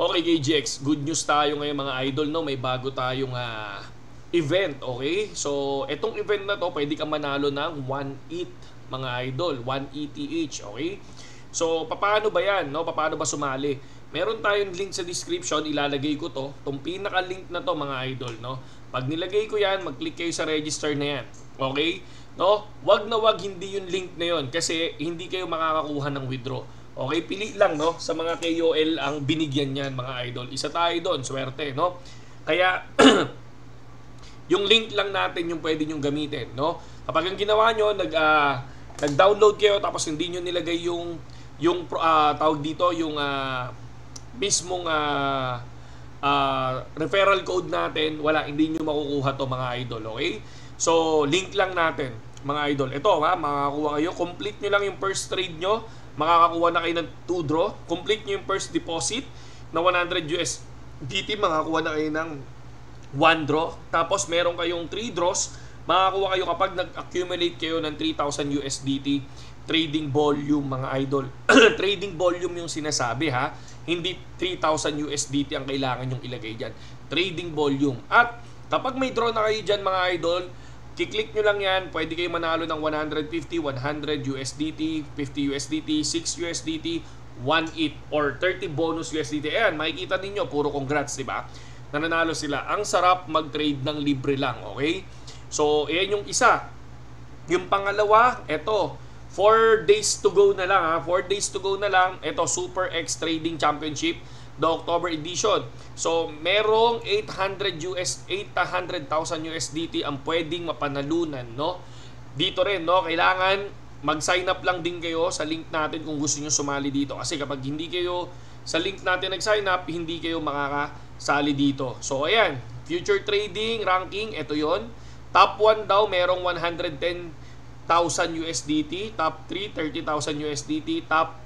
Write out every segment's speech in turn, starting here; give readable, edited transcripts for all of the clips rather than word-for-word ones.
Okay, KGX, good news tayo ngayon mga idol, no? May bago tayong event, okay? So, etong event na to, pwede ka manalo ng 1 ETH mga idol, 1 ETH, okay? So, paano ba yan, no? Paano ba sumali? Meron tayong link sa description, ilalagay ko to. Itong pinaka-link na to mga idol, no? Pag nilagay ko yan, mag-click kayo sa register na yan, okay? No? Wag na wag hindi yung link na yon kasi hindi kayo makakakuha ng withdraw. Okay, pili lang no sa mga KOL ang binigyan niyan mga idol. Isa tayo doon, swerte no. Kaya yung link lang natin yung pwede niyo gamitin no. Kapag ang ginawa niyo nag-download kayo tapos hindi niyo nilagay yung tawag dito yung mismong referral code natin, hindi niyo makukuha to mga idol, okay? So, link lang natin mga idol. Ito makakakuha kayo. Complete nyo lang yung first trade nyo. Makakakuha na kayo ng 2 draw. Complete nyo yung first deposit na 100 USDT. Makakakuha na kayo ng 1 draw. Tapos meron kayong 3 draws. Makakakuha kayo kapag nag-accumulate kayo ng 3,000 USDT trading volume mga idol. Trading volume yung sinasabi ha. Hindi 3,000 USDT ang kailangan yung ilagay dyan. Trading volume. At kapag may draw na kayo dyan mga idol, kiklik nyo lang yan, pwede kayo manalo ng 150, 100 USDT, 50 USDT, 6 USDT, 1 ETH, or 30 bonus USDT. Ayan, makikita ninyo, puro congrats, diba? Nananalo sila. Ang sarap mag-trade ng libre lang, okay? So, ayan yung isa. Yung pangalawa, eto, 4 days to go na lang, ha? 4 days to go na lang. Eto, Super X Trading Championship, the October edition. So, merong 800,000 USDT ang pwedeng mapanalunan, no? Dito rin, no? Kailangan mag-sign up lang din kayo sa link natin kung gusto niyo sumali dito. Kasi kapag hindi kayo sa link natin nag-sign up, hindi kayo makakasali dito. So, ayan. Future trading ranking, ito yon. Top 1 daw, merong 110,000 USDT. Top 3, 30,000 USDT. Top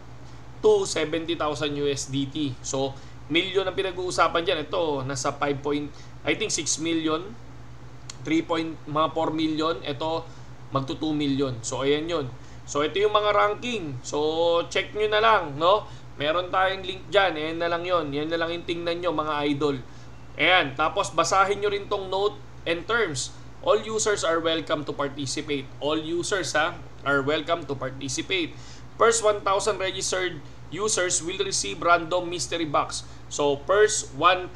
2, 70,000 USDT. So, million ang pinag-uusapan dyan. Ito, nasa 6 million. 4 million. Ito, magto 2 million. So, ayan yun. So, ito yung mga ranking. So, check nyo na lang, no? Meron tayong link dyan. Ayan na lang yun. Yan na lang yung tingnan nyo, mga idol. Ayan. Tapos, basahin nyo rin tong note and terms. All users are welcome to participate. All users, are welcome to participate. First 1,000 registered users will receive random mystery box. So, first 1,000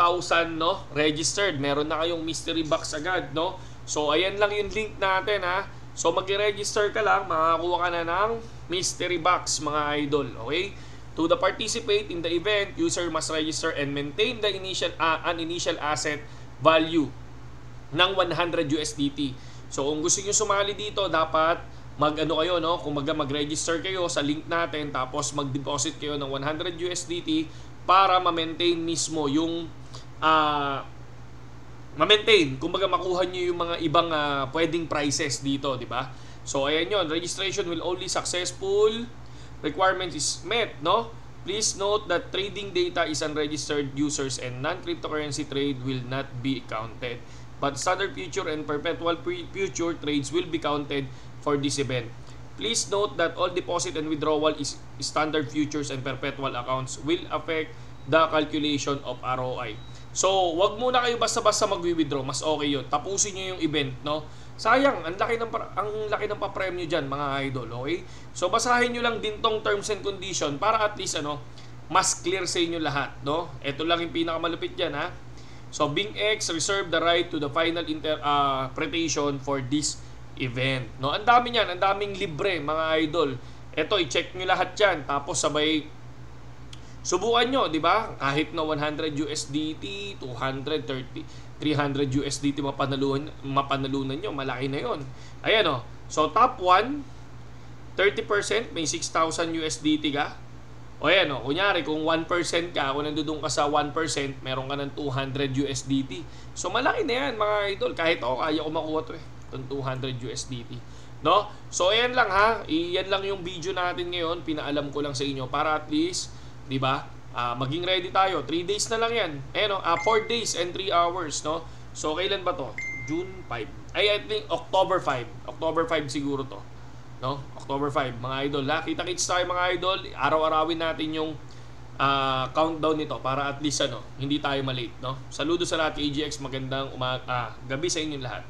no, registered, meron na kayong mystery box agad, no? So, ayan lang yung link natin, ha. So, mag-register ka lang, makakuha ka na ng mystery box, mga idol, okay? To the participate in the event, user must register and maintain the initial asset value ng 100 USDT. So, kung gusto niyo sumali dito, dapat kayo, no? Kung mag-register kayo sa link natin, tapos mag-deposit kayo ng 100 USDT para ma-maintain mismo yung kumbaga makuha niyo yung mga ibang pwedeng prices dito, di ba? So, ayan yun. Registration will only successful. Requirement is met, no? Please note that trading data is unregistered users and non-cryptocurrency trade will not be counted. But standard future and perpetual future trades will be counted for this event. Please note that all deposit and withdrawal is standard futures and perpetual accounts will affect the calculation of ROI. So, wag muna kayo basta-basta mag-withdraw. Mas okay yun. Tapusin nyo yung event, no? Sayang, ang laki ng pa-premyo dyan, mga idol, okay? So, basahin nyo lang din tong terms and condition para at least, mas clear sa inyo lahat, no? Ito lang yung pinakamalupit dyan, ha? So, BingX reserve the right to the final interpretation for this event, no? Ang dami niyan, ang daming libre, mga idol. Ito, i-check nyo lahat yan. Tapos, sabay subukan nyo, di ba? Kahit na 100 USDT, 230, 300 USDT mapanalunan nyo, malaki na yon. Ayan, o. So, top 1, 30%, may 6,000 USDT ka. O ayan, o. Kunyari, kung 1% ka, kung nandun ka sa 1%, meron ka ng 200 USDT. So, malaki na yan, mga idol. Kahit ako, kaya ko makuha to itong 200 USDT. No? So, ayan lang ha. Iyan lang yung video natin ngayon. Pinaalam ko lang sa inyo para at least, di ba? Maging ready tayo. 3 days na lang yan. Ayan, 4 days and 3 hours, no? So, kailan ba to? June 5. I think October 5. October 5 siguro to. No? October 5, mga idol. Kita-kits tayo, mga idol. Araw-arawin natin yung countdown nito para at least hindi tayo malate, no? Saludo sa lahat kay AGX, magandang gabi sa inyong lahat.